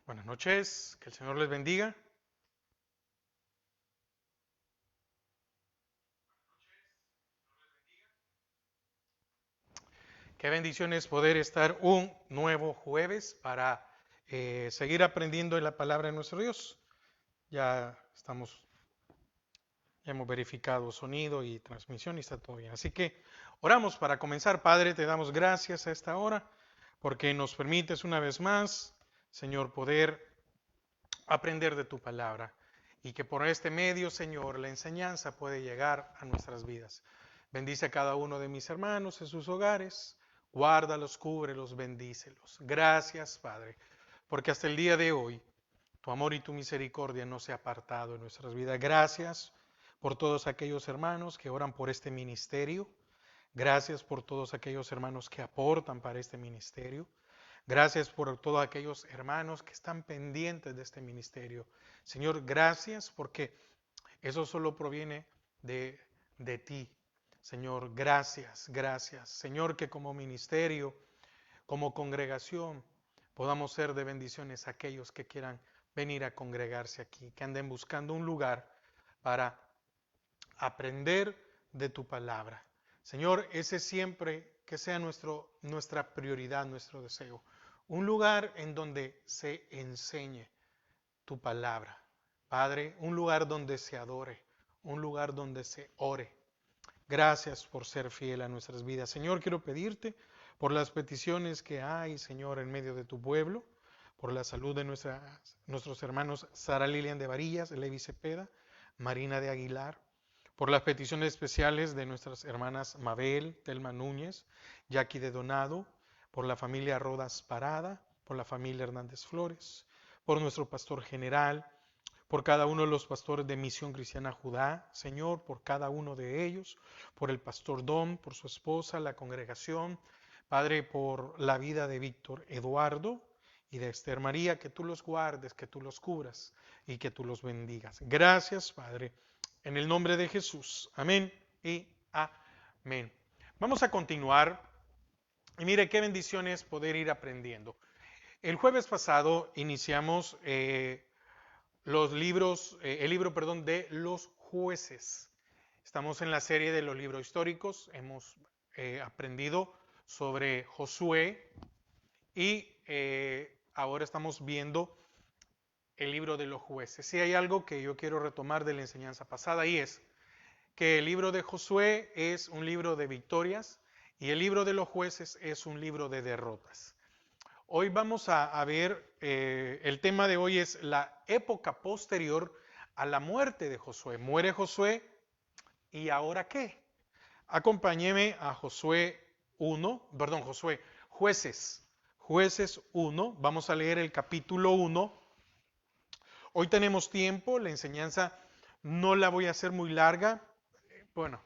Buenas noches, que el Señor les bendiga. Qué bendición es poder estar un nuevo jueves para seguir aprendiendo en la palabra de nuestro Dios. Ya ya hemos verificado sonido y transmisión y está todo bien. Así que oramos para comenzar. Padre, te damos gracias a esta hora porque nos permites una vez más, Señor, poder aprender de tu palabra y que por este medio, Señor, la enseñanza puede llegar a nuestras vidas. Bendice a cada uno de mis hermanos en sus hogares, guárdalos, cúbrelos, bendícelos. Gracias, Padre, porque hasta el día de hoy tu amor y tu misericordia no se ha apartado en nuestras vidas. Gracias por todos aquellos hermanos que oran por este ministerio. Gracias por todos aquellos hermanos que aportan para este ministerio. Gracias por todos aquellos hermanos que están pendientes de este ministerio. Señor, gracias porque eso solo proviene de, de ti. Señor, gracias, gracias. Señor, que como ministerio, como congregación, podamos ser de bendiciones a aquellos que quieran venir a congregarse aquí, que anden buscando un lugar para aprender de tu palabra. Señor, ese siempre que sea nuestra prioridad, nuestro deseo. Un lugar en donde se enseñe tu palabra. Padre, un lugar donde se adore, un lugar donde se ore. Gracias por ser fiel a nuestras vidas. Señor, quiero pedirte por las peticiones que hay, Señor, en medio de tu pueblo, por la salud de nuestros hermanos Sara Lilian de Varillas, Levi Cepeda, Marina de Aguilar, por las peticiones especiales de nuestras hermanas Mabel, Telma Núñez, Jackie de Donado, por la familia Rodas Parada, por la familia Hernández Flores, por nuestro pastor general, por cada uno de los pastores de Misión Cristiana Judá, Señor, por cada uno de ellos, por el pastor Dom, por su esposa, la congregación, Padre, por la vida de Víctor Eduardo y de Esther María, que tú los guardes, que tú los cubras y que tú los bendigas. Gracias, Padre, en el nombre de Jesús. Amén y amén. Vamos a continuar y mire qué bendición es poder ir aprendiendo. El jueves pasado iniciamos el libro, perdón, de los jueces. Estamos en la serie de los libros históricos. Hemos aprendido sobre Josué y ahora estamos viendo el libro de los jueces. Si hay algo que yo quiero retomar de la enseñanza pasada y es que el libro de Josué es un libro de victorias y el libro de los jueces es un libro de derrotas. Hoy vamos a ver, el tema de hoy es la época posterior a la muerte de Josué. Muere Josué y ¿ahora qué? Acompáñeme a Jueces 1, vamos a leer el capítulo 1. Hoy tenemos tiempo, la enseñanza no la voy a hacer muy larga. Bueno,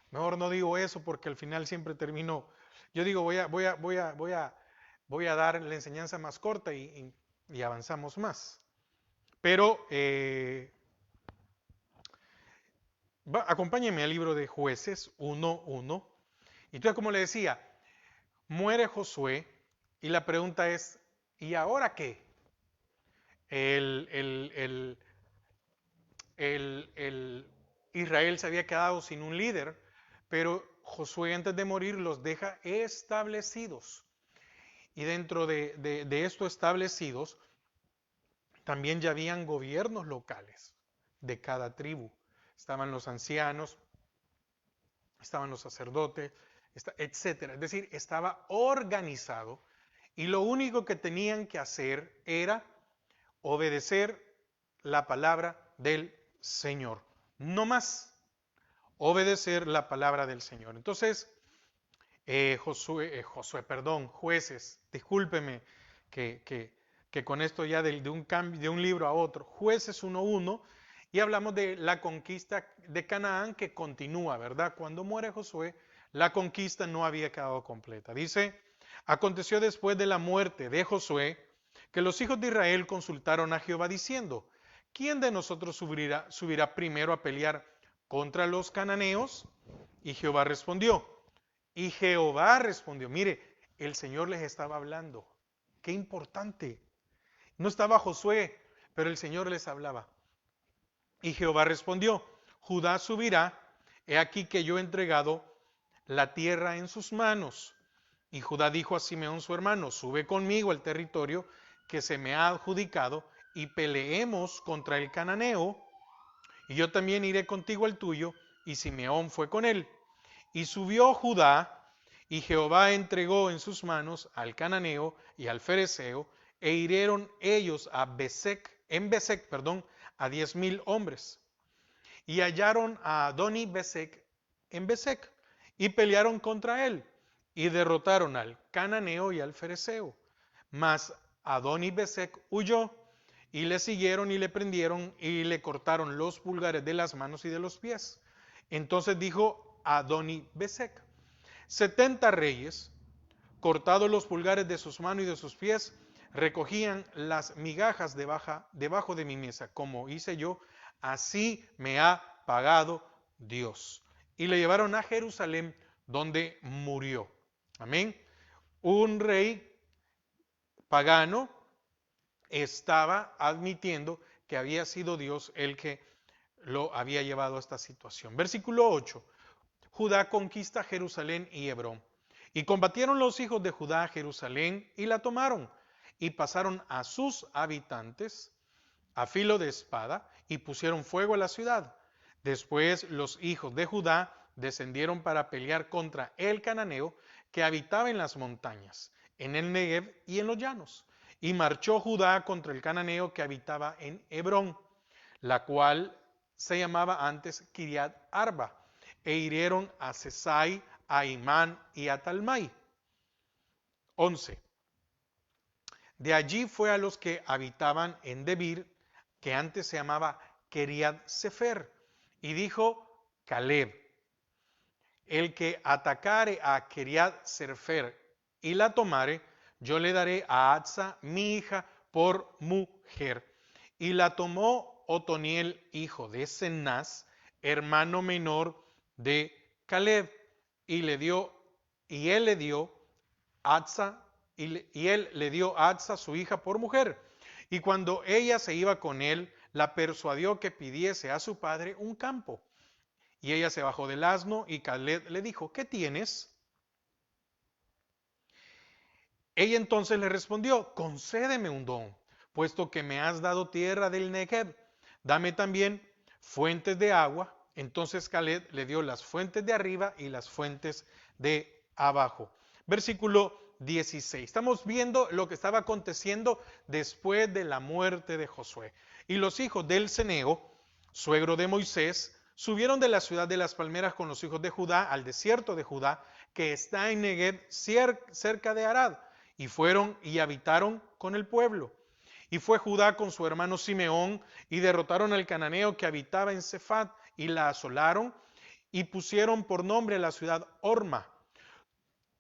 mejor no digo eso porque al final siempre termino, yo digo voy a dar la enseñanza más corta y avanzamos más. Pero acompáñenme al libro de Jueces 1:1. Y entonces, como le decía, muere Josué y la pregunta es, ¿y ahora qué? El, el, el, el Israel se había quedado sin un líder, pero Josué antes de morir los deja establecidos. Y dentro de estos establecidos, también ya habían gobiernos locales de cada tribu. Estaban los ancianos, estaban los sacerdotes, etcétera. Es decir, estaba organizado y lo único que tenían que hacer era obedecer la palabra del Señor. No más, obedecer la palabra del Señor. Entonces, jueces, discúlpeme que con esto ya de un cambio de un libro a otro, jueces 1:1, y hablamos de la conquista de Canaán que continúa, ¿verdad? Cuando muere Josué, la conquista no había quedado completa. Dice, aconteció después de la muerte de Josué que los hijos de Israel consultaron a Jehová diciendo, ¿quién de nosotros subirá primero a pelear contra los cananeos? Y Jehová respondió, mire, el Señor les estaba hablando. Qué importante. No estaba Josué, pero el Señor les hablaba. Y Jehová respondió, Judá subirá, he aquí que yo he entregado la tierra en sus manos. Y Judá dijo a Simeón su hermano, sube conmigo al territorio que se me ha adjudicado y peleemos contra el cananeo, y yo también iré contigo al tuyo. Y Simeón fue con él. Y subió Judá, y Jehová entregó en sus manos al cananeo y al fereceo, e hirieron ellos en Besec, a 10,000 hombres. Y hallaron a Adoni Besec en Besec, y pelearon contra él, y derrotaron al cananeo y al fereceo. Mas Adoni Besec huyó, y le siguieron y le prendieron, y le cortaron los pulgares de las manos y de los pies. Entonces dijo Adoni Besec, 70 reyes, cortados los pulgares de sus manos y de sus pies, recogían las migajas debajo de mi mesa, como hice yo, así me ha pagado Dios. Y le llevaron a Jerusalén, donde murió. Amén. Un rey pagano estaba admitiendo que había sido Dios el que lo había llevado a esta situación. Versículo 8. Judá conquista Jerusalén y Hebrón. Y combatieron los hijos de Judá a Jerusalén y la tomaron, y pasaron a sus habitantes a filo de espada, y pusieron fuego a la ciudad. Después los hijos de Judá descendieron para pelear contra el cananeo que habitaba en las montañas, en el Negev y en los llanos. Y marchó Judá contra el cananeo que habitaba en Hebrón, la cual se llamaba antes Kiriat Arba, e hirieron a Sesai, a Imán y a Talmai. 11. De allí fue a los que habitaban en Debir, que antes se llamaba Kiriat Sefer, y dijo Caleb, el que atacare a Kiriat Sefer y la tomare, yo le daré a Atsa mi hija por mujer. Y la tomó Otoniel, hijo de Cenaz, hermano menor de Caleb, y él le dio Atsa, y él le dio a Atsa su hija por mujer. Y cuando ella se iba con él, la persuadió que pidiese a su padre un campo. Y ella se bajó del asno, y Caleb le dijo, ¿qué tienes? Ella entonces le respondió, concédeme un don, puesto que me has dado tierra del Negev. Dame también fuentes de agua. Entonces Caleb le dio las fuentes de arriba y las fuentes de abajo. Versículo 16. Estamos viendo lo que estaba aconteciendo después de la muerte de Josué. Y los hijos del Ceneo, suegro de Moisés, subieron de la ciudad de las palmeras con los hijos de Judá al desierto de Judá, que está en Negev, cerca de Arad, y fueron y habitaron con el pueblo. Y fue Judá con su hermano Simeón, y derrotaron al cananeo que habitaba en Cefat, y la asolaron, y pusieron por nombre a la ciudad Orma.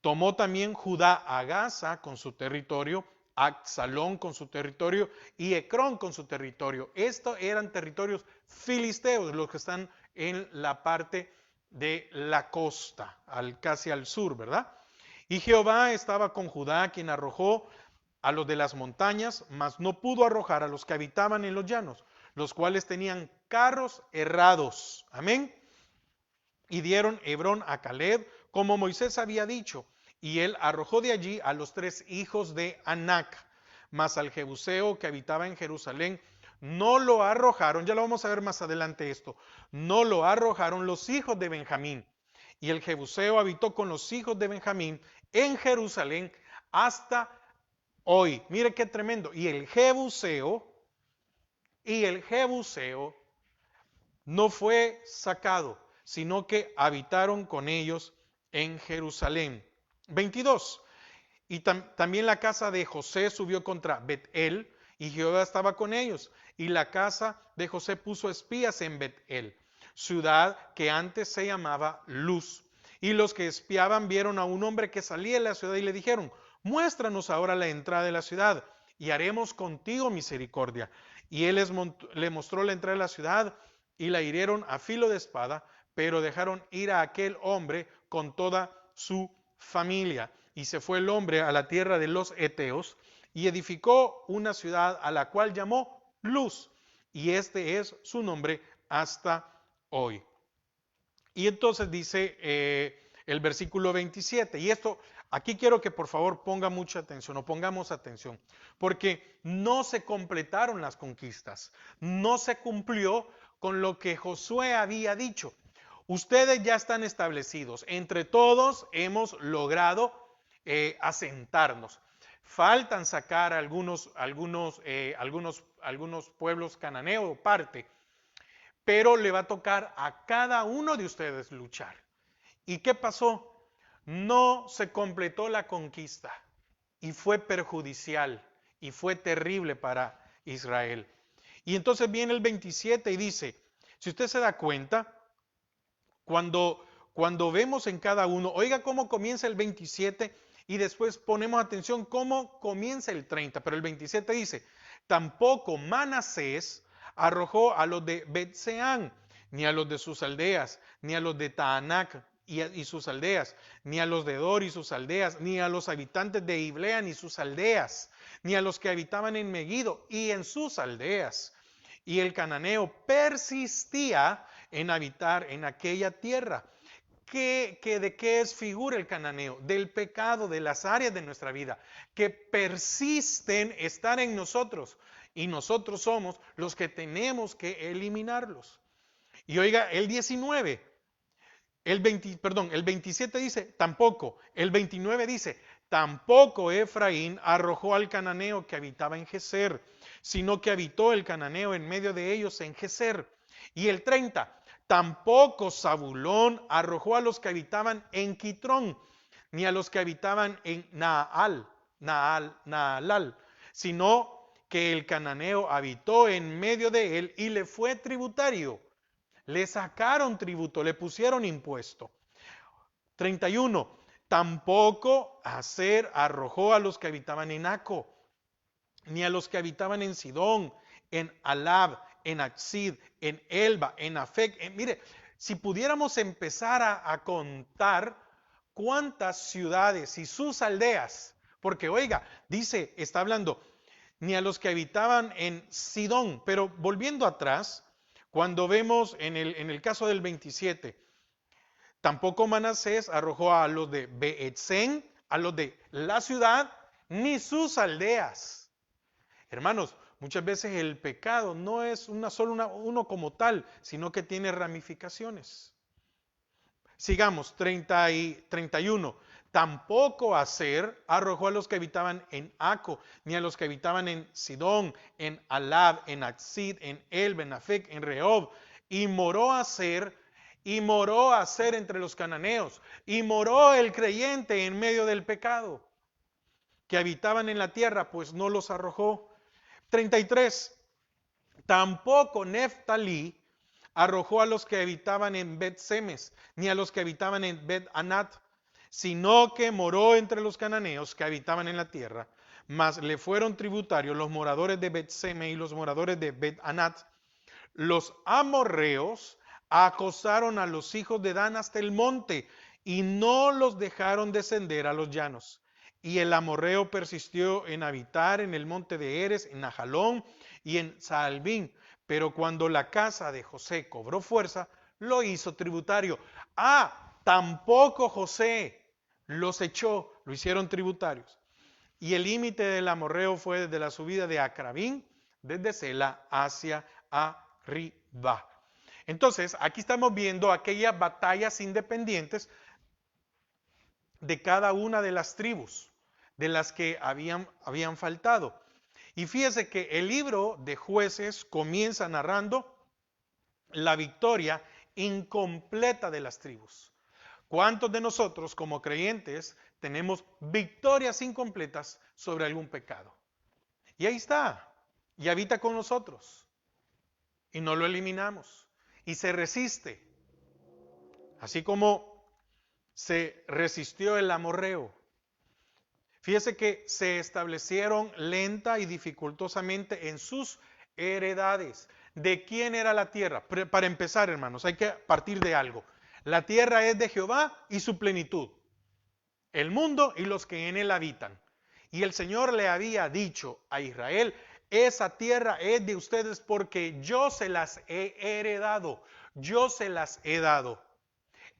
Tomó también Judá a Gaza con su territorio, Absalón con su territorio y Ecrón con su territorio. Estos eran territorios filisteos, los que están en la parte de la costa, casi al sur, ¿verdad? Y Jehová estaba con Judá, quien arrojó a los de las montañas, mas no pudo arrojar a los que habitaban en los llanos, los cuales tenían carros errados. Amén. Y dieron Hebrón a Caleb, como Moisés había dicho, y él arrojó de allí a los 3 hijos de Anac, mas al jebuseo que habitaba en Jerusalén no lo arrojaron, ya lo vamos a ver más adelante esto, no lo arrojaron los hijos de Benjamín. Y el jebuseo habitó con los hijos de Benjamín en Jerusalén hasta hoy. Mire qué tremendo. Y el jebuseo no fue sacado, sino que habitaron con ellos en Jerusalén. 22. Y también la casa de José subió contra Bet-El, y Jehová estaba con ellos. Y la casa de José puso espías en Bet-El, ciudad que antes se llamaba Luz. Y los que espiaban vieron a un hombre que salía de la ciudad y le dijeron, muéstranos ahora la entrada de la ciudad, y haremos contigo misericordia. Y él le mostró la entrada de la ciudad, y la hirieron a filo de espada, pero dejaron ir a aquel hombre con toda su familia. Y se fue el hombre a la tierra de los Eteos, y edificó una ciudad a la cual llamó Luz, y este es su nombre hasta hoy. Y entonces dice el versículo 27, y esto, aquí quiero que por favor ponga mucha atención, o pongamos atención, porque no se completaron las conquistas, no se cumplió con lo que Josué había dicho. Ustedes ya están establecidos, entre todos hemos logrado asentarnos. Faltan sacar algunos pueblos cananeos parte, pero le va a tocar a cada uno de ustedes luchar. ¿Y qué pasó? No se completó la conquista y fue perjudicial y fue terrible para Israel. Y entonces viene el 27 y dice, si usted se da cuenta, cuando vemos en cada uno, oiga cómo comienza el 27 y después ponemos atención cómo comienza el 30, pero el 27 dice, tampoco Manasés arrojó a los de Bet-Seán, ni a los de sus aldeas, ni a los de Taanac y sus aldeas, ni a los de Dor y sus aldeas, ni a los habitantes de Ibleam y sus aldeas, ni a los que habitaban en Megiddo y en sus aldeas. Y el cananeo persistía en habitar en aquella tierra. ¿De qué es figura el cananeo? Del pecado, de las áreas de nuestra vida, que persisten estar en nosotros. Y nosotros somos los que tenemos que eliminarlos. Y oiga, el 19, el 27 dice, tampoco. El 29 dice, tampoco Efraín arrojó al cananeo que habitaba en Geser, sino que habitó el cananeo en medio de ellos en Geser. Y el 30, tampoco Zabulón arrojó a los que habitaban en Quitrón, ni a los que habitaban en Naalal, sino que el cananeo habitó en medio de él y le fue tributario. Le sacaron tributo, le pusieron impuesto. 31. Tampoco Aser arrojó a los que habitaban en Aco, ni a los que habitaban en Sidón, en Alab, en Axid, en Elba, en Afec. Mire, si pudiéramos empezar a contar cuántas ciudades y sus aldeas, porque oiga, dice, está hablando, ni a los que habitaban en Sidón, pero volviendo atrás, cuando vemos en el caso del 27, tampoco Manasés arrojó a los de Beetzen, a los de la ciudad, ni sus aldeas. Hermanos, muchas veces el pecado no es uno como tal, sino que tiene ramificaciones. Sigamos, 30 y 31. Tampoco Aser arrojó a los que habitaban en Aco, ni a los que habitaban en Sidón, en Alab, en Axid, en Elba, en Afec, en Rehob. Y moró Aser entre los cananeos, y moró el creyente en medio del pecado, que habitaban en la tierra, pues no los arrojó. 33. Tampoco Neftalí arrojó a los que habitaban en Bet-Semes, ni a los que habitaban en Bet-Anat, sino que moró entre los cananeos que habitaban en la tierra, mas le fueron tributarios los moradores de Bet-Semes y los moradores de Bet-Anat. Los amorreos acosaron a los hijos de Dan hasta el monte y no los dejaron descender a los llanos. Y el amorreo persistió en habitar en el monte de Eres, en Najalón y en Saalbín. Pero cuando la casa de José cobró fuerza, lo hizo tributario. Tampoco José los echó, lo hicieron tributarios. Y el límite del amorreo fue desde la subida de Acrabín, desde Sela hacia arriba. Entonces, aquí estamos viendo aquellas batallas independientes de cada una de las tribus, de las que habían faltado. Y fíjese que el libro de Jueces comienza narrando la victoria incompleta de las tribus. ¿Cuántos de nosotros como creyentes tenemos victorias incompletas sobre algún pecado? Y ahí está, y habita con nosotros, y no lo eliminamos, y se resiste, así como se resistió el amorreo. Fíjese que se establecieron lenta y dificultosamente en sus heredades. ¿De quién era la tierra? Para empezar, hermanos, hay que partir de algo. La tierra es de Jehová y su plenitud, el mundo y los que en él habitan. Y el Señor le había dicho a Israel, esa tierra es de ustedes porque yo se las he heredado, yo se las he dado.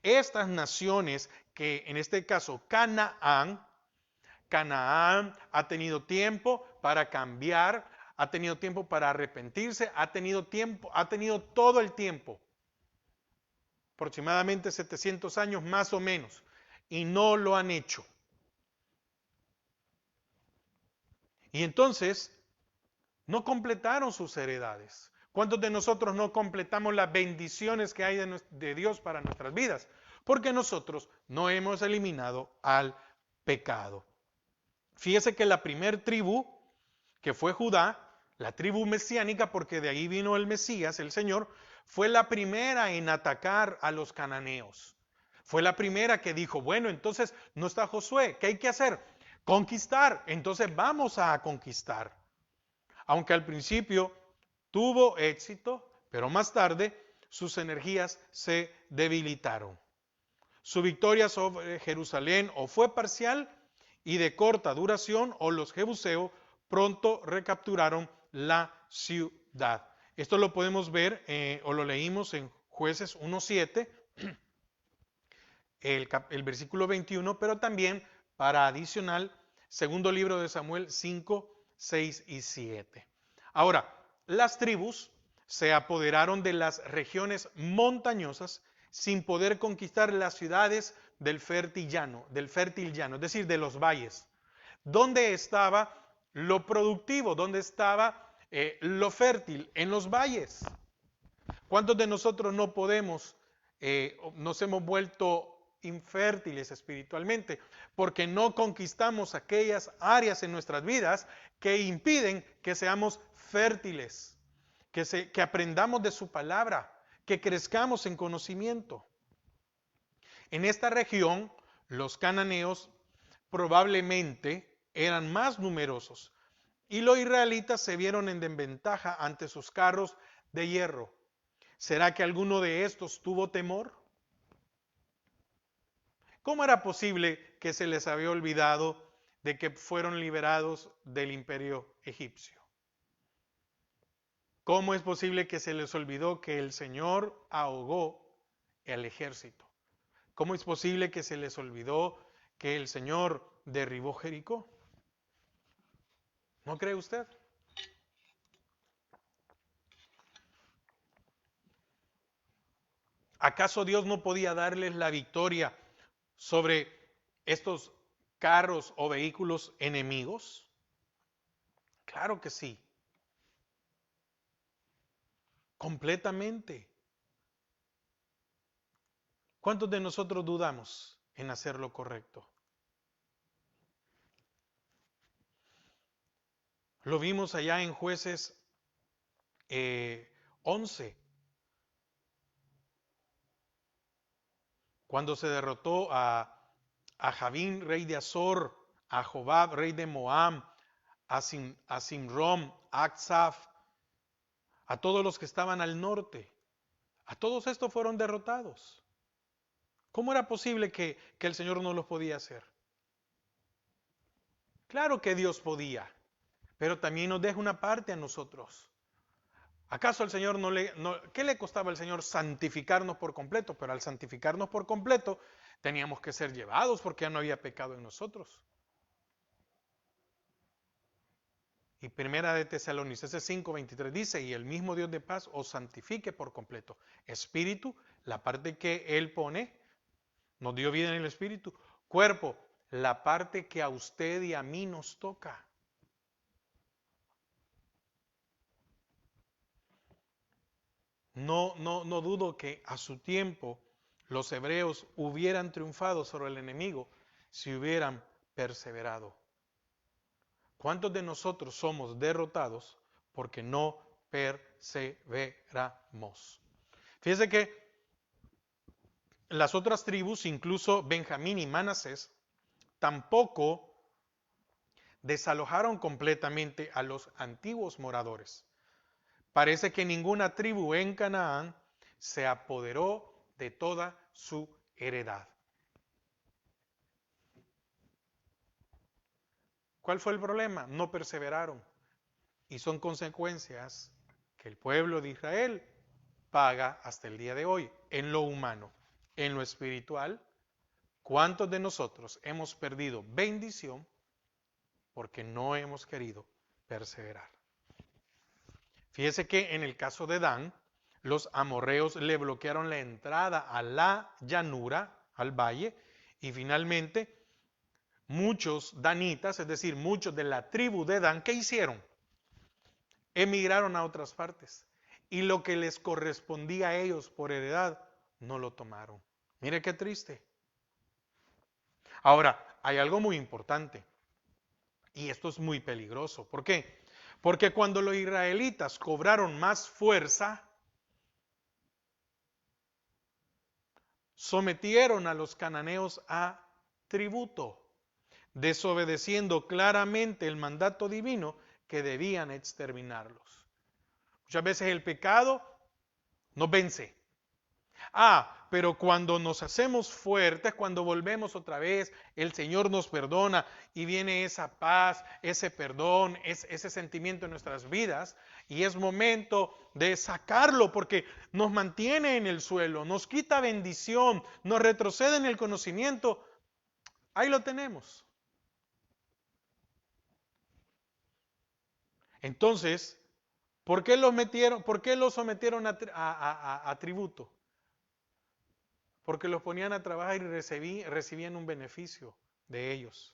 Estas naciones que en este caso Canaán ha tenido tiempo para cambiar, ha tenido tiempo para arrepentirse, ha tenido tiempo, ha tenido todo el tiempo, aproximadamente 700 años más o menos, y no lo han hecho. Y entonces no completaron sus heredades. ¿Cuántos de nosotros no completamos las bendiciones que hay de Dios para nuestras vidas? Porque nosotros no hemos eliminado al pecado. Fíjese que la primer tribu, que fue Judá, la tribu mesiánica, porque de ahí vino el Mesías, el Señor, fue la primera en atacar a los cananeos. Fue la primera que dijo, bueno, entonces no está Josué, ¿qué hay que hacer? Conquistar, entonces vamos a conquistar. Aunque al principio tuvo éxito, pero más tarde sus energías se debilitaron. Su victoria sobre Jerusalén o fue parcial y de corta duración, o los jebuseos pronto recapturaron la ciudad. Esto lo podemos ver o lo leímos en Jueces 1:7, el versículo 21, pero también para adicional, segundo libro de Samuel 5, 6 y 7. Ahora, las tribus se apoderaron de las regiones montañosas sin poder conquistar las ciudades del fértil llano, es decir, de los valles. ¿Dónde estaba lo productivo? ¿Dónde estaba lo fértil? En los valles. ¿Cuántos de nosotros no podemos, nos hemos vuelto infértiles espiritualmente porque no conquistamos aquellas áreas en nuestras vidas que impiden que seamos fértiles, que aprendamos de su palabra, que crezcamos en conocimiento? En esta región, los cananeos probablemente eran más numerosos y los israelitas se vieron en desventaja ante sus carros de hierro. ¿Será que alguno de estos tuvo temor? ¿Cómo era posible que se les había olvidado de que fueron liberados del imperio egipcio? ¿Cómo es posible que se les olvidó que el Señor ahogó el ejército? ¿Cómo es posible que se les olvidó que el Señor derribó Jericó? ¿No cree usted? ¿Acaso Dios no podía darles la victoria sobre estos carros o vehículos enemigos? Claro que sí, completamente. ¿Cuántos de nosotros dudamos en hacer lo correcto? Lo vimos allá en Jueces 11, cuando se derrotó a Javín, rey de Azor, a Jobab, rey de Moab, a Simrom, a Aksaf, a todos los que estaban al norte. A todos estos fueron derrotados. ¿Cómo era posible que el Señor no los podía hacer? Claro que Dios podía, pero también nos deja una parte a nosotros. ¿Acaso al Señor qué le costaba al Señor santificarnos por completo? Pero al santificarnos por completo teníamos que ser llevados porque ya no había pecado en nosotros. Y primera de Tesalonicenses 5:23 dice, y el mismo Dios de paz os santifique por completo. Espíritu, la parte que Él pone, nos dio vida en el espíritu. Cuerpo, la parte que a usted y a mí nos toca. No dudo que a su tiempo los hebreos hubieran triunfado sobre el enemigo si hubieran perseverado. ¿Cuántos de nosotros somos derrotados porque no perseveramos? Fíjese que las otras tribus, incluso Benjamín y Manasés, tampoco desalojaron completamente a los antiguos moradores. Parece que ninguna tribu en Canaán se apoderó de toda su heredad. ¿Cuál fue el problema? No perseveraron. Y son consecuencias que el pueblo de Israel paga hasta el día de hoy, en lo humano, en lo espiritual. ¿Cuántos de nosotros hemos perdido bendición porque no hemos querido perseverar? Fíjese que en el caso de Dan, los amorreos le bloquearon la entrada a la llanura, al valle, y finalmente muchos danitas, es decir, muchos de la tribu de Dan, ¿qué hicieron? Emigraron a otras partes. Y lo que les correspondía a ellos por heredad, no lo tomaron. Mire qué triste. Ahora, hay algo muy importante. Y esto es muy peligroso. ¿Por qué? Porque cuando los israelitas cobraron más fuerza, sometieron a los cananeos a tributo, desobedeciendo claramente el mandato divino que debían exterminarlos. Muchas veces el pecado nos vence. Pero cuando nos hacemos fuertes, cuando volvemos otra vez, el Señor nos perdona y viene esa paz, ese perdón, ese sentimiento en nuestras vidas y es momento de sacarlo porque nos mantiene en el suelo, nos quita bendición, nos retrocede en el conocimiento. Ahí lo tenemos. Entonces, ¿por qué los sometieron a tributo? Porque los ponían a trabajar y recibían un beneficio de ellos.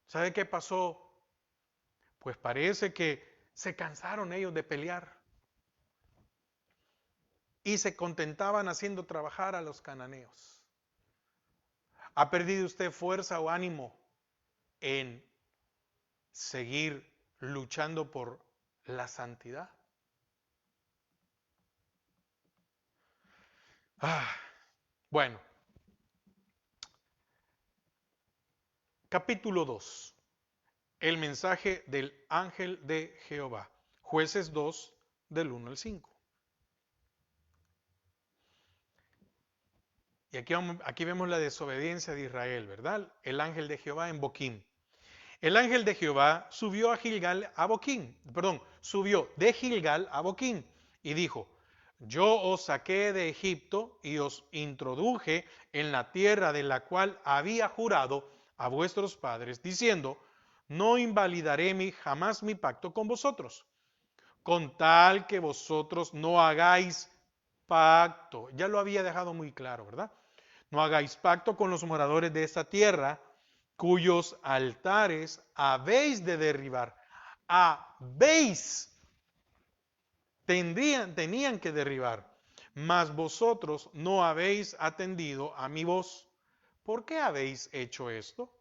¿Sabe qué pasó? Pues parece que se cansaron ellos de pelear y se contentaban haciendo trabajar a los cananeos. ¿Ha perdido usted fuerza o ánimo en seguir luchando por la santidad? Bueno, capítulo 2. El mensaje del ángel de Jehová. Jueces 2, del 1 al 5. Y aquí vemos la desobediencia de Israel, ¿verdad? El ángel de Jehová en Boquim. El ángel de Jehová subió subió de Gilgal a Boquim y dijo: Yo os saqué de Egipto y os introduje en la tierra de la cual había jurado a vuestros padres, diciendo: No invalidaré jamás mi pacto con vosotros, con tal que vosotros no hagáis pacto. Ya lo había dejado muy claro, ¿verdad? No hagáis pacto con los moradores de esta tierra, cuyos altares habéis de derribar. Tenían que derribar. Mas vosotros no habéis atendido a mi voz. ¿Por qué habéis hecho esto?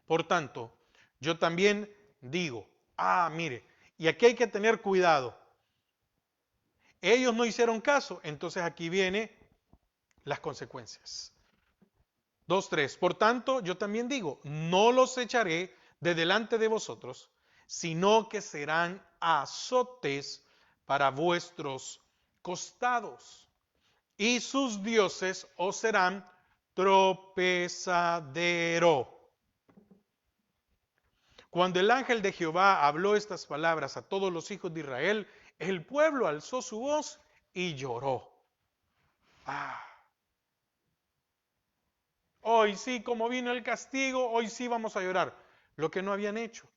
Por tanto, yo también digo, mire, y aquí hay que tener cuidado. Ellos no hicieron caso, entonces aquí vienen las consecuencias. 2:3. Por tanto, yo también digo, no los echaré de delante de vosotros, sino que serán azotes para vuestros costados, y sus dioses os serán tropezadero. Cuando el ángel de Jehová habló estas palabras a todos los hijos de Israel, el pueblo alzó su voz y lloró. Hoy sí, como vino el castigo, hoy sí vamos a llorar. Lo que no habían hecho.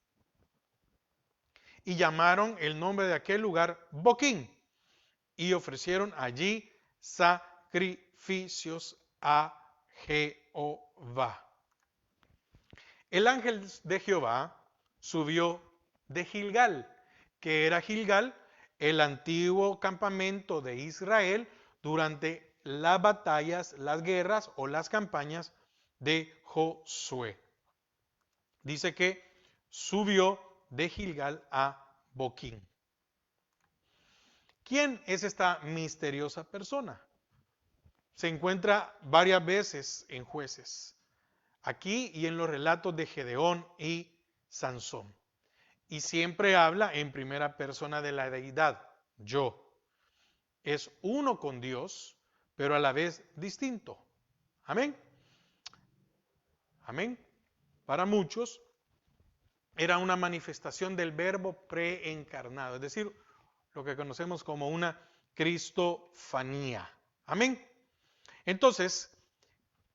Y llamaron el nombre de aquel lugar Boquín y ofrecieron allí sacrificios a Jehová. El ángel de Jehová subió de Gilgal, que era Gilgal, el antiguo campamento de Israel durante las batallas, las guerras o las campañas de Josué. Dice que subió de Gilgal a Boquín. ¿Quién es esta misteriosa persona? Se encuentra varias veces en Jueces, aquí y en los relatos de Gedeón y Sansón. Y siempre habla en primera persona de la deidad, yo. Es uno con Dios, pero a la vez distinto. Amén. Amén. para muchos, era una manifestación del verbo preencarnado, es decir, lo que conocemos como una cristofanía. Amén. Entonces,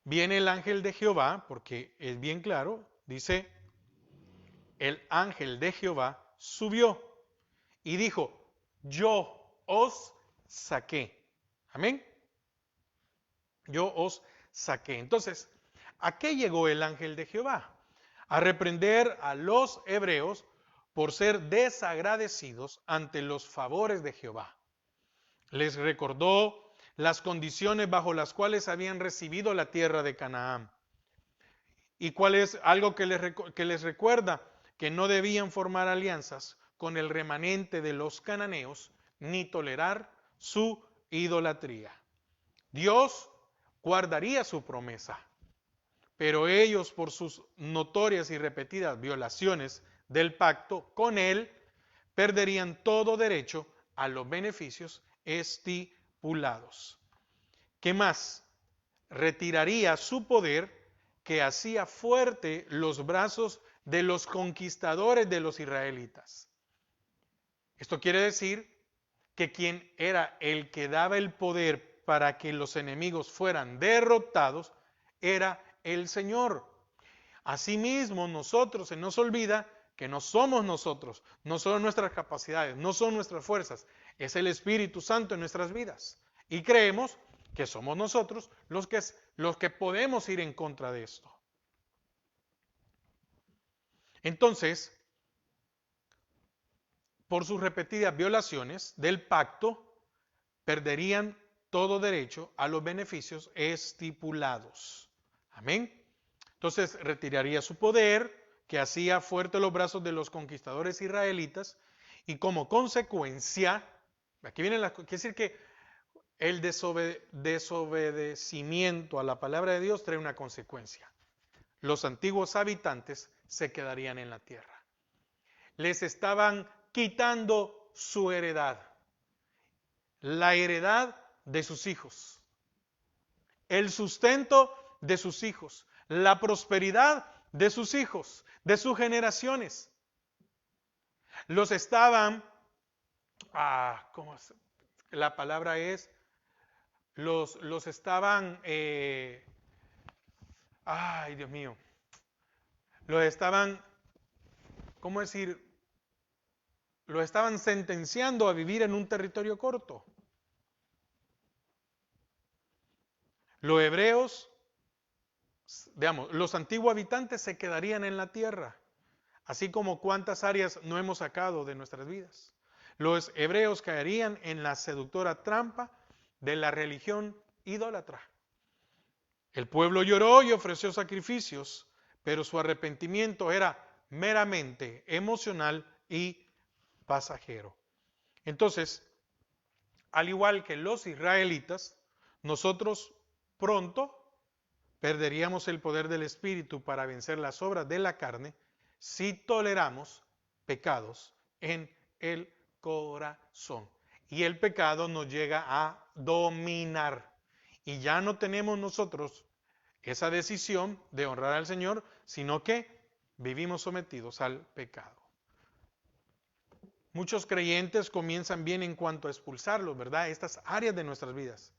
viene el ángel de Jehová, porque es bien claro, dice, el ángel de Jehová subió y dijo, yo os saqué. Amén. Yo os saqué. Entonces, ¿a qué llegó el ángel de Jehová? A reprender a los hebreos por ser desagradecidos ante los favores de Jehová. Les recordó las condiciones bajo las cuales habían recibido la tierra de Canaán. ¿Y cuál es algo que les recuerda? Que no debían formar alianzas con el remanente de los cananeos, ni tolerar su idolatría. Dios guardaría su promesa, pero ellos, por sus notorias y repetidas violaciones del pacto con él, perderían todo derecho a los beneficios estipulados. ¿Qué más? Retiraría su poder que hacía fuerte los brazos de los conquistadores de los israelitas. Esto quiere decir que quien era el que daba el poder para que los enemigos fueran derrotados era el Señor. Asimismo, nosotros se nos olvida que no somos nosotros, no son nuestras capacidades, no son nuestras fuerzas, es el Espíritu Santo en nuestras vidas. Y creemos que somos nosotros los que podemos ir en contra de esto. Entonces, por sus repetidas violaciones del pacto, perderían todo derecho a los beneficios estipulados. Amén. Entonces retiraría su poder, que hacía fuertes los brazos de los conquistadores israelitas, y como consecuencia, aquí viene quiere decir que el desobedecimiento a la palabra de Dios trae una consecuencia. Los antiguos habitantes se quedarían en la tierra. Les estaban quitando su heredad, la heredad de sus hijos, el sustento de sus hijos, la prosperidad de sus hijos, de sus generaciones. Los estaban, ¿cómo es? La palabra es, los estaban, ay Dios mío, los estaban, ¿cómo decir? Los estaban sentenciando a vivir en un territorio corto. Los hebreos, digamos, los antiguos habitantes se quedarían en la tierra, así como cuántas áreas no hemos sacado de nuestras vidas. Los hebreos caerían en la seductora trampa de la religión idólatra. El pueblo lloró y ofreció sacrificios, pero su arrepentimiento era meramente emocional y pasajero. Entonces, al igual que los israelitas, nosotros pronto perderíamos el poder del Espíritu para vencer las obras de la carne si toleramos pecados en el corazón. Y el pecado nos llega a dominar. Y ya no tenemos nosotros esa decisión de honrar al Señor, sino que vivimos sometidos al pecado. Muchos creyentes comienzan bien en cuanto a expulsarlos, ¿verdad? Estas áreas de nuestras vidas.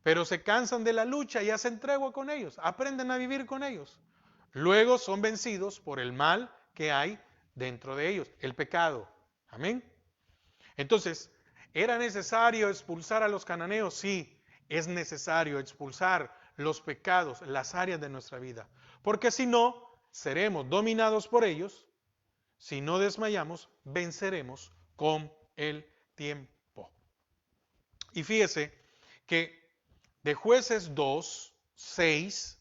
Pero se cansan de la lucha y hacen tregua con ellos, aprenden a vivir con ellos. Luego son vencidos por el mal que hay dentro de ellos, el pecado. Amén. Entonces, ¿era necesario expulsar a los cananeos? Sí, es necesario expulsar los pecados, las áreas de nuestra vida. Porque si no, seremos dominados por ellos. Si no desmayamos, venceremos con el tiempo. Y fíjese que de Jueces 2, 6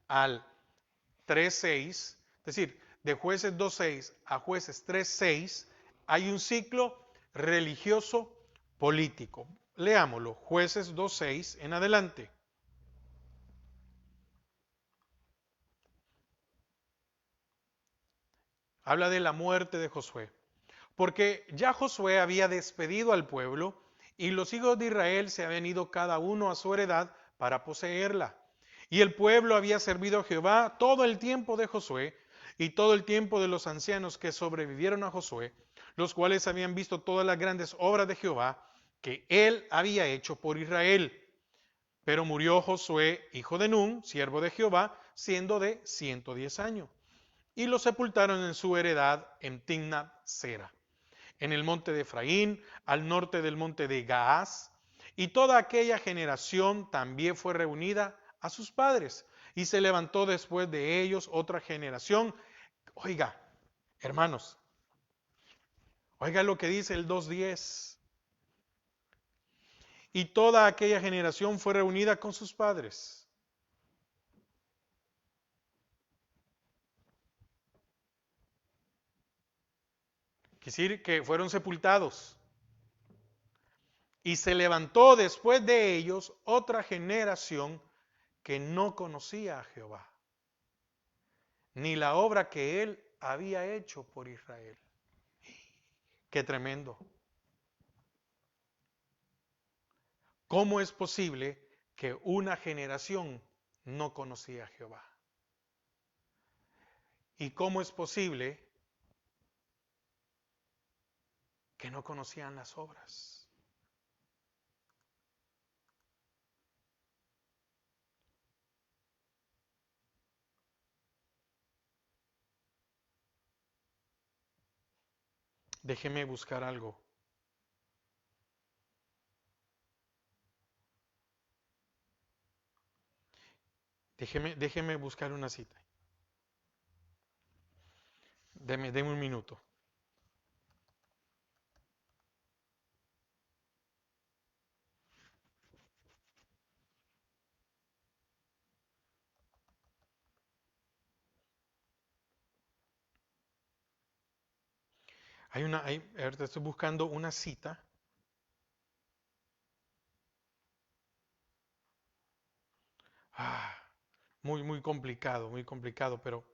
al 3, 6, es decir, de Jueces 2, 6 a Jueces 3, 6, hay un ciclo religioso político. Leámoslo, Jueces 2, 6 en adelante. Habla de la muerte de Josué. Porque ya Josué había despedido al pueblo y los hijos de Israel se habían ido cada uno a su heredad para poseerla. Y el pueblo había servido a Jehová todo el tiempo de Josué, y todo el tiempo de los ancianos que sobrevivieron a Josué, los cuales habían visto todas las grandes obras de Jehová que él había hecho por Israel. Pero murió Josué, hijo de Nun, siervo de Jehová, siendo de 110 años. Y lo sepultaron en su heredad en Timnat Sera, en el monte de Efraín, al norte del monte de Gaás. Y toda aquella generación también fue reunida a sus padres. Y se levantó después de ellos otra generación. Oiga, hermanos, oiga lo que dice el 2:10. Y toda aquella generación fue reunida con sus padres. Quiere decir que fueron sepultados. Y se levantó después de ellos otra generación que no conocía a Jehová, ni la obra que él había hecho por Israel. Qué tremendo. ¿Cómo es posible que una generación no conocía a Jehová? ¿Y cómo es posible que no conocían las obras? Déjeme buscar algo. Déjeme buscar una cita. Deme un minuto. Ahorita estoy buscando una cita. Ah, muy complicado, pero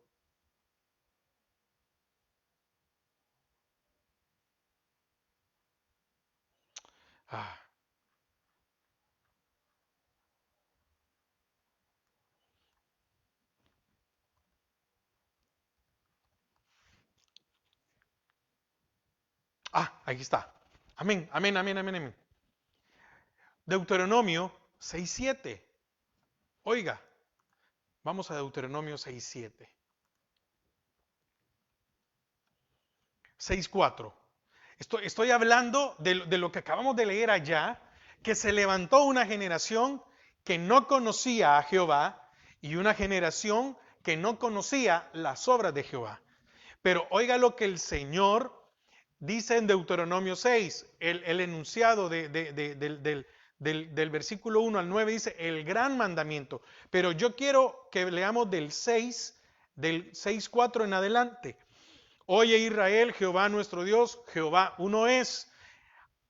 ah, aquí está. Amén, amén, amén, amén, amén. Deuteronomio 6:7. Oiga, vamos a Deuteronomio 6:7. 6:4. Estoy hablando de lo que acabamos de leer allá, que se levantó una generación que no conocía a Jehová y una generación que no conocía las obras de Jehová. Pero oiga lo que el Señor dice en Deuteronomio 6, el enunciado del versículo 1 al 9 dice el gran mandamiento. Pero yo quiero que leamos del 6:4 en adelante. Oye Israel, Jehová nuestro Dios, Jehová uno es.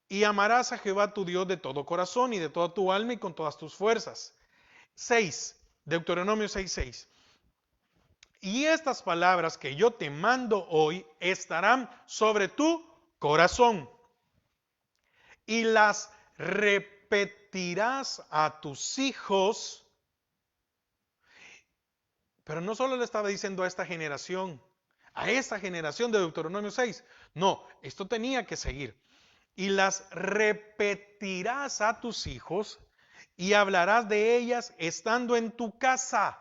Y amarás a Jehová tu Dios de todo corazón y de toda tu alma y con todas tus fuerzas. 6, Deuteronomio 6:6. Y estas palabras que yo te mando hoy estarán sobre tu corazón y las repetirás a tus hijos. Pero no solo le estaba diciendo a esta generación de Deuteronomio 6. No, esto tenía que seguir. Y las repetirás a tus hijos y hablarás de ellas estando en tu casa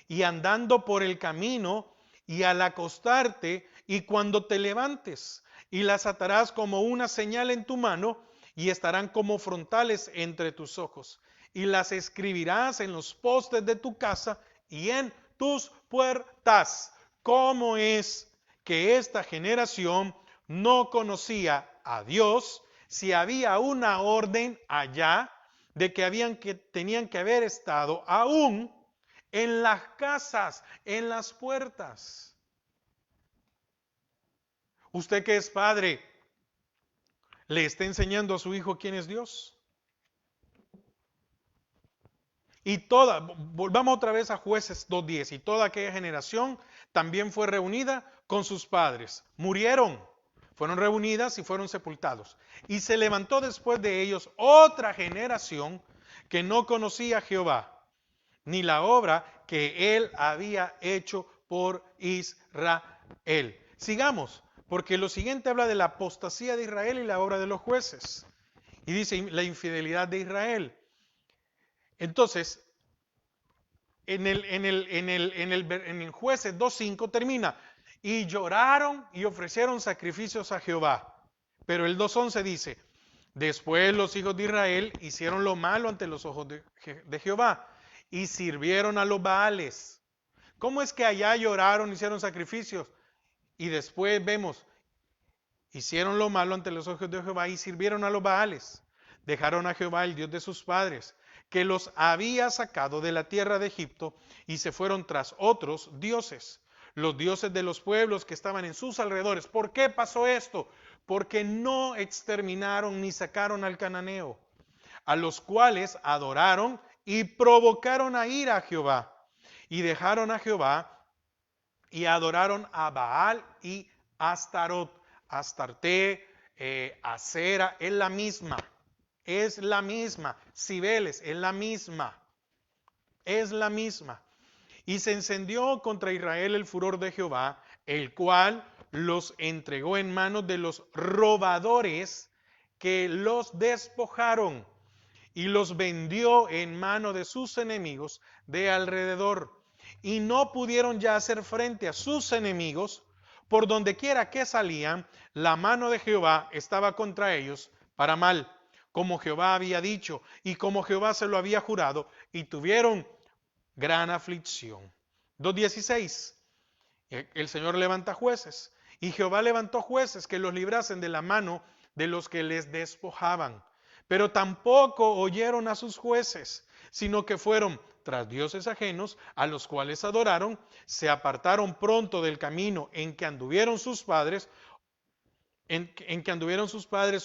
y andando por el camino y al acostarte y cuando te levantes, y las atarás como una señal en tu mano y estarán como frontales entre tus ojos, y las escribirás en los postes de tu casa y en tus puertas. ¿Cómo es que esta generación no conocía a Dios si había una orden allá de que tenían que haber estado aún en las casas, en las puertas? Usted que es padre, ¿le está enseñando a su hijo quién es Dios? Volvamos otra vez a Jueces 2:10, y toda aquella generación también fue reunida con sus padres. Murieron, fueron reunidas y fueron sepultados. Y se levantó después de ellos otra generación que no conocía a Jehová, ni la obra que él había hecho por Israel. Sigamos, porque lo siguiente habla de la apostasía de Israel y la obra de los jueces. Y dice la infidelidad de Israel. Entonces, en el Jueces 2:5 termina, y lloraron y ofrecieron sacrificios a Jehová. Pero el 2:11 dice, después los hijos de Israel hicieron lo malo ante los ojos de Jehová y sirvieron a los Baales. ¿Cómo es que allá lloraron, hicieron sacrificios? Y después vemos, hicieron lo malo ante los ojos de Jehová y sirvieron a los Baales. Dejaron a Jehová, el Dios de sus padres, que los había sacado de la tierra de Egipto, y se fueron tras otros dioses, los dioses de los pueblos que estaban en sus alrededores. ¿Por qué pasó esto? Porque no exterminaron ni sacaron al cananeo, a los cuales adoraron y provocaron a ira a Jehová. Y dejaron a Jehová y adoraron a Baal y Astarot. Astarte, Acera, es la misma. Es la misma. Cibeles, es la misma. Es la misma. Y se encendió contra Israel el furor de Jehová, el cual los entregó en manos de los robadores que los despojaron, y los vendió en mano de sus enemigos de alrededor. Y no pudieron ya hacer frente a sus enemigos, por donde quiera que salían, la mano de Jehová estaba contra ellos para mal, como Jehová había dicho y como Jehová se lo había jurado, y tuvieron gran aflicción. 2:16. El Señor levanta jueces, y Jehová levantó jueces que los librasen de la mano de los que les despojaban. Pero tampoco oyeron a sus jueces, sino que fueron tras dioses ajenos, a los cuales adoraron, se apartaron pronto del camino en que anduvieron sus padres,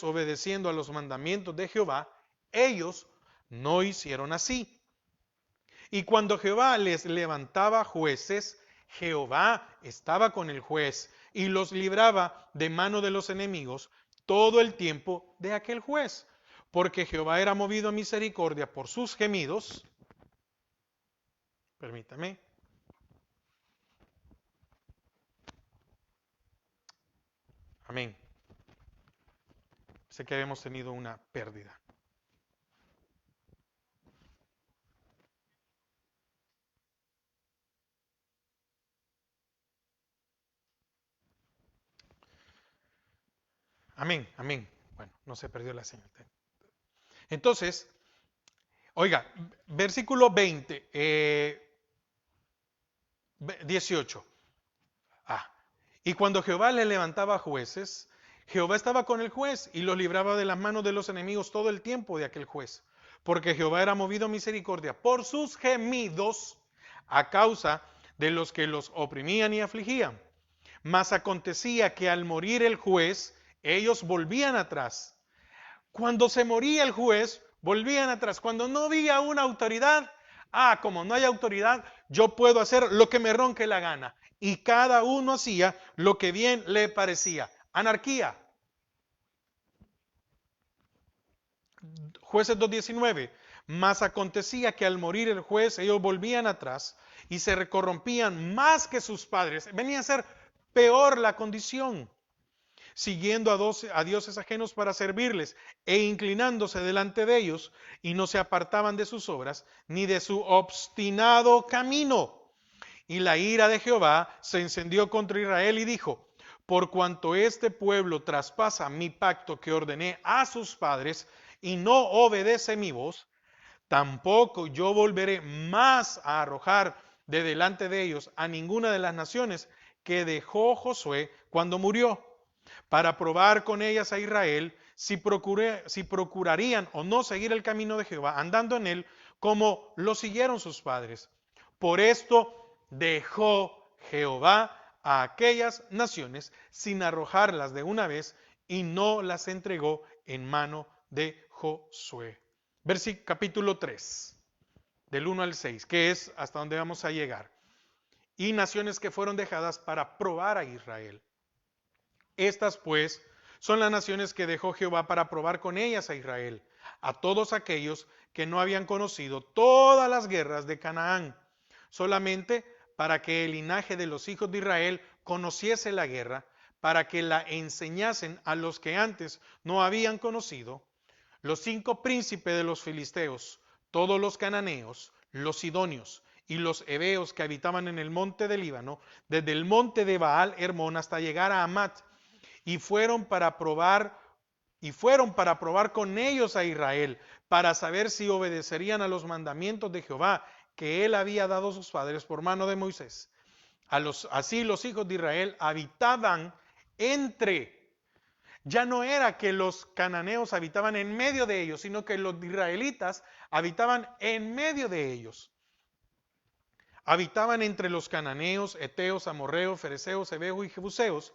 obedeciendo a los mandamientos de Jehová. Ellos no hicieron así. Y cuando Jehová les levantaba jueces, Jehová estaba con el juez y los libraba de mano de los enemigos todo el tiempo de aquel juez, porque Jehová era movido a misericordia por sus gemidos. Permítame. Amén. Sé que habíamos tenido una pérdida. Amén, amén. Bueno, no se perdió la señal. Entonces, oiga, versículo 20, 18. Y cuando Jehová le levantaba jueces, Jehová estaba con el juez y los libraba de las manos de los enemigos todo el tiempo de aquel juez, porque Jehová era movido a misericordia por sus gemidos a causa de los que los oprimían y afligían. Mas acontecía que al morir el juez, ellos volvían atrás. Cuando se moría el juez, volvían atrás. Cuando no había una autoridad, como no hay autoridad, yo puedo hacer lo que me ronque la gana. Y cada uno hacía lo que bien le parecía. Anarquía. Jueces 2:19. Mas acontecía que al morir el juez, ellos volvían atrás y se corrompían más que sus padres. Venía a ser peor la condición, siguiendo a dioses ajenos para servirles e inclinándose delante de ellos, y no se apartaban de sus obras ni de su obstinado camino. Y la ira de Jehová se encendió contra Israel y dijo: por cuanto este pueblo traspasa mi pacto que ordené a sus padres y no obedece mi voz, tampoco yo volveré más a arrojar de delante de ellos a ninguna de las naciones que dejó Josué cuando murió, para probar con ellas a Israel si procurarían o no seguir el camino de Jehová, andando en él como lo siguieron sus padres. Por esto dejó Jehová a aquellas naciones sin arrojarlas de una vez, y no las entregó en mano de Josué. Capítulo 3, del 1 al 6, que es hasta donde vamos a llegar. Y naciones que fueron dejadas para probar a Israel. Estas pues son las naciones que dejó Jehová para probar con ellas a Israel, a todos aquellos que no habían conocido todas las guerras de Canaán, solamente para que el linaje de los hijos de Israel conociese la guerra, para que la enseñasen a los que antes no habían conocido, los 5 príncipes de los filisteos, todos los cananeos, los sidonios y los heveos que habitaban en el monte del Líbano, desde el monte de Baal Hermón hasta llegar a Amat, y fueron para probar con ellos a Israel, para saber si obedecerían a los mandamientos de Jehová que él había dado a sus padres por mano de Moisés. Así los hijos de Israel habitaban ya no era que los cananeos habitaban en medio de ellos, sino que los israelitas habitaban en medio de ellos. Habitaban entre los cananeos, heteos, amorreos, fereceos, heveos y jebuseos,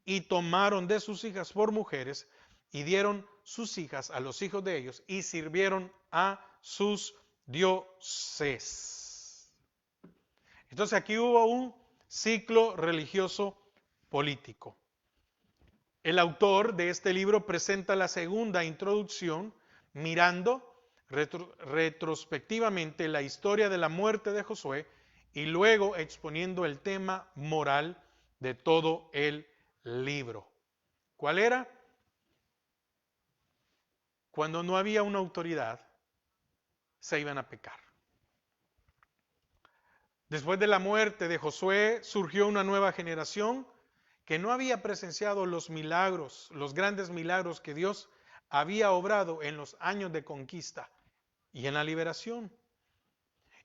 y tomaron de sus hijas por mujeres, y dieron sus hijas a los hijos de ellos, y sirvieron a sus dioses. Entonces aquí hubo un ciclo religioso político. El autor de este libro presenta la segunda introducción mirando retrospectivamente la historia de la muerte de Josué y luego exponiendo el tema moral de todo el libro. ¿Cuál era? Cuando no había una autoridad, se iban a pecar. Después de la muerte de Josué surgió una nueva generación que no había presenciado los milagros, los grandes milagros que Dios había obrado en los años de conquista y en la liberación.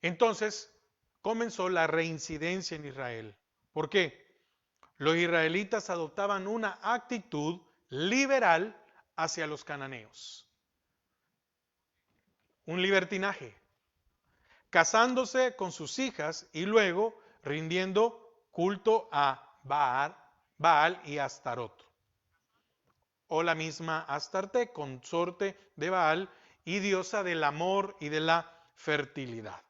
Entonces comenzó la reincidencia en Israel. ¿Por qué? Los israelitas adoptaban una actitud liberal hacia los cananeos. Un libertinaje. Casándose con sus hijas y luego rindiendo culto a Baal y Astarot. O la misma Astarte, consorte de Baal y diosa del amor y de la fertilidad.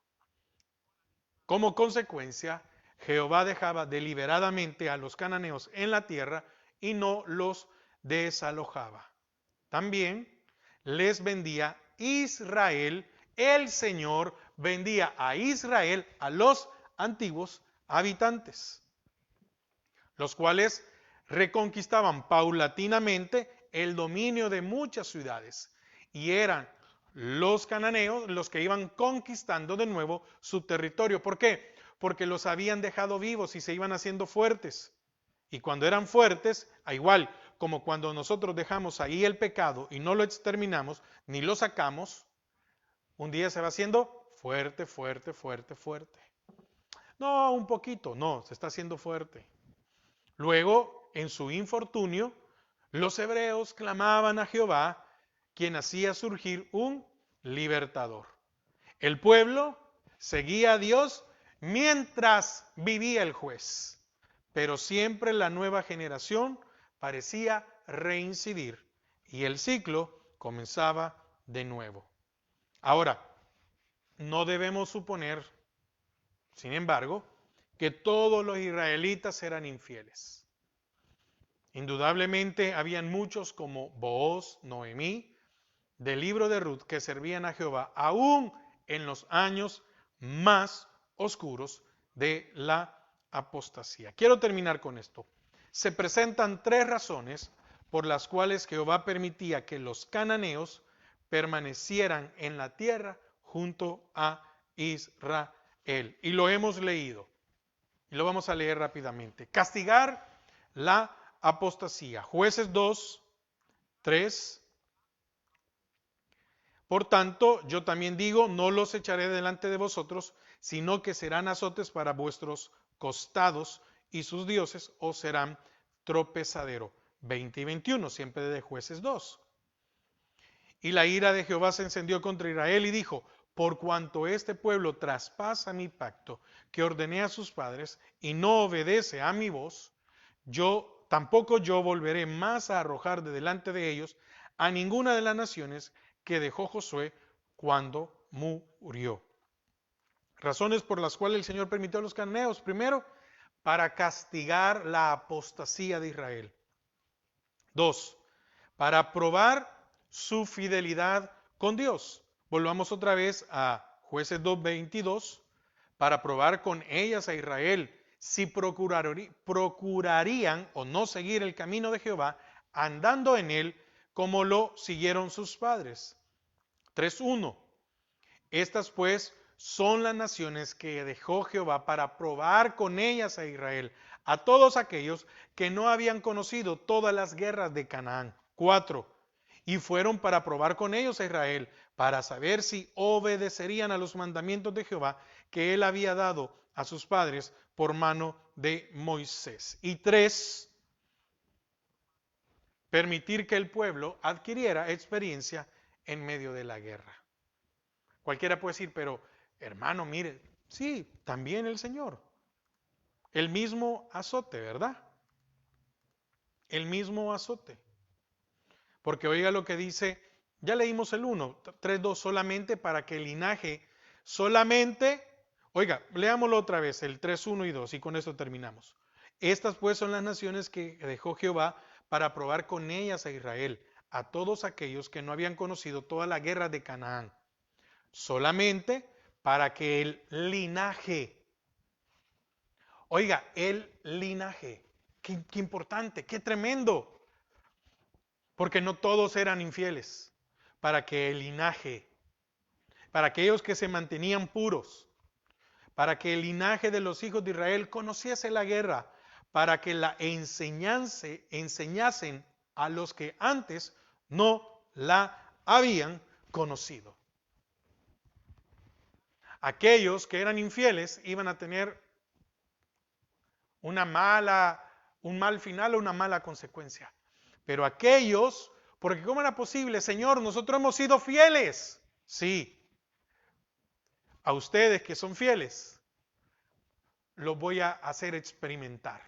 Como consecuencia, Jehová dejaba deliberadamente a los cananeos en la tierra y no los desalojaba. También les vendía Israel, el Señor vendía a Israel a los antiguos habitantes, los cuales reconquistaban paulatinamente el dominio de muchas ciudades, y eran los cananeos los que iban conquistando de nuevo su territorio. ¿Por qué? Porque los habían dejado vivos y se iban haciendo fuertes. Y cuando eran fuertes, igual como cuando nosotros dejamos ahí el pecado y no lo exterminamos, ni lo sacamos, un día se va haciendo fuerte, fuerte, fuerte, fuerte. No, un poquito, no, se está haciendo fuerte. Luego, en su infortunio, los hebreos clamaban a Jehová, quien hacía surgir un libertador. El pueblo seguía a Dios mientras vivía el juez, pero siempre la nueva generación parecía reincidir y el ciclo comenzaba de nuevo. Ahora, no debemos suponer, sin embargo, que todos los israelitas eran infieles. Indudablemente habían muchos como Booz, Noemí, del libro de Ruth, que servían a Jehová aún en los años más oscuros de la apostasía. Quiero terminar con esto. Se presentan 3 razones por las cuales Jehová permitía que los cananeos permanecieran en la tierra junto a Israel. Y lo hemos leído. Y lo vamos a leer rápidamente. Castigar la apostasía. Jueces 2, 3. Por tanto, yo también digo, no los echaré delante de vosotros, sino que serán azotes para vuestros costados, y sus dioses os serán tropezadero. 20 y 21, siempre de Jueces 2. Y la ira de Jehová se encendió contra Israel y dijo, por cuanto este pueblo traspasa mi pacto que ordené a sus padres y no obedece a mi voz, tampoco yo volveré más a arrojar de delante de ellos a ninguna de las naciones que dejó Josué cuando murió. Razones por las cuales el Señor permitió a los cananeos. Primero, para castigar la apostasía de Israel. 2, para probar su fidelidad con Dios. Volvamos otra vez a Jueces 2:22, para probar con ellas a Israel si procurarían o no seguir el camino de Jehová, andando en él como lo siguieron sus padres. 3:1. Estas pues son las naciones que dejó Jehová para probar con ellas a Israel, a todos aquellos que no habían conocido todas las guerras de Canaán. 4. Y fueron para probar con ellos a Israel, para saber si obedecerían a los mandamientos de Jehová que él había dado a sus padres por mano de Moisés. Y 3. Permitir que el pueblo adquiriera experiencia en medio de la guerra. Cualquiera puede decir, pero hermano, mire, sí, también el Señor. El mismo azote, ¿verdad? El mismo azote. Porque oiga lo que dice, ya leímos el 1, 3:2, solamente para que el linaje, solamente, oiga, leámoslo otra vez, el 3:1 y 2, y con esto terminamos. Estas pues son las naciones que dejó Jehová para probar con ellas a Israel, a todos aquellos que no habían conocido toda la guerra de Canaán, solamente para que el linaje, oiga, el linaje, qué importante, qué tremendo, porque no todos eran infieles, para que el linaje, para aquellos que se mantenían puros, para que el linaje de los hijos de Israel conociese la guerra, para que la enseñasen a los que antes no la habían conocido. Aquellos que eran infieles iban a tener un mal final o una mala consecuencia. Pero aquellos, porque ¿cómo era posible? Señor, nosotros hemos sido fieles. Sí, a ustedes que son fieles, los voy a hacer experimentar.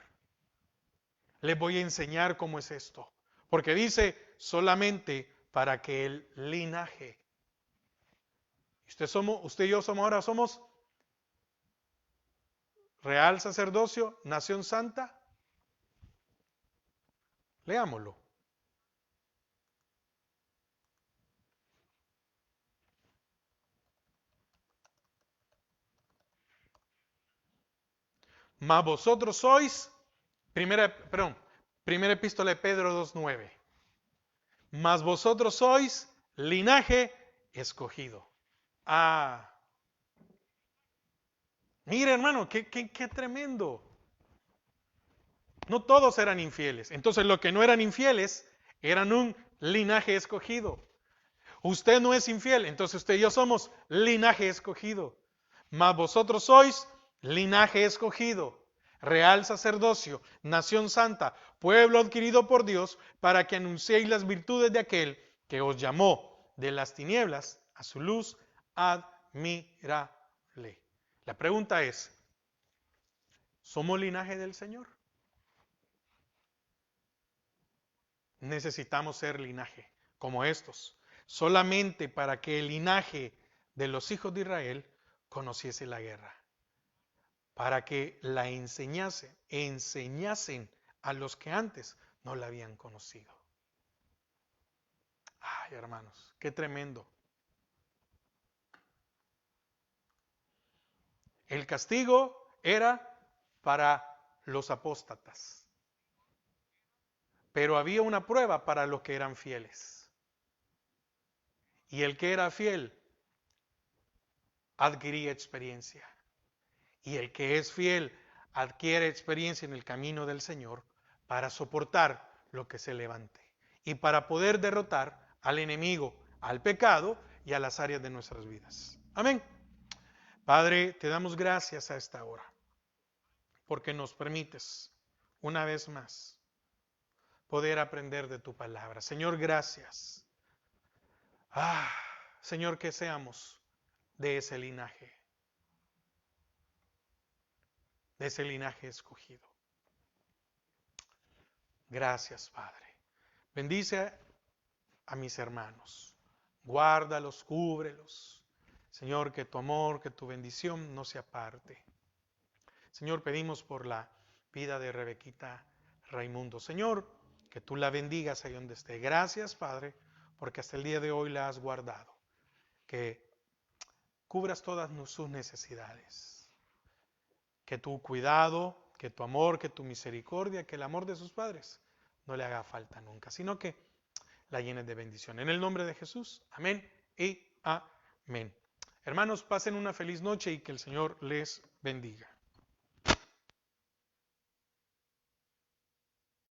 Les voy a enseñar cómo es esto. Porque dice solamente para que el linaje. Usted y yo somos real sacerdocio, nación santa. Leámoslo. Mas vosotros sois, primera epístola de Pedro 2:9. Mas vosotros sois linaje escogido. Mire hermano, qué tremendo. No todos eran infieles. Entonces los que no eran infieles eran un linaje escogido. Usted no es infiel, entonces usted y yo somos linaje escogido. Mas vosotros sois linaje escogido, real sacerdocio, nación santa, pueblo adquirido por Dios, para que anunciéis las virtudes de aquel que os llamó de las tinieblas a su luz admirable. La pregunta es, ¿somos linaje del Señor? Necesitamos ser linaje como estos, solamente para que el linaje de los hijos de Israel conociese la guerra, para que la enseñasen a los que antes no la habían conocido. Ay, hermanos, qué tremendo. El castigo era para los apóstatas, pero había una prueba para los que eran fieles. Y el que era fiel adquiría experiencia. Y el que es fiel adquiere experiencia en el camino del Señor para soportar lo que se levante y para poder derrotar al enemigo, al pecado y a las áreas de nuestras vidas. Amén. Padre, te damos gracias a esta hora porque nos permites una vez más poder aprender de tu palabra. Señor, gracias. Señor, que seamos de ese linaje escogido. Gracias, Padre. Bendice a mis hermanos. Guárdalos, cúbrelos. Señor, que tu amor, que tu bendición no se aparte. Señor, pedimos por la vida de Rebequita Raimundo. Señor, que tú la bendigas ahí donde esté. Gracias, Padre, porque hasta el día de hoy la has guardado. Que cubras todas sus necesidades. que tu cuidado, que tu amor, que tu misericordia, que el amor de sus padres no le haga falta nunca, sino que la llenes de bendición. En el nombre de Jesús, amén y amén. Hermanos, pasen una feliz noche y que el Señor les bendiga.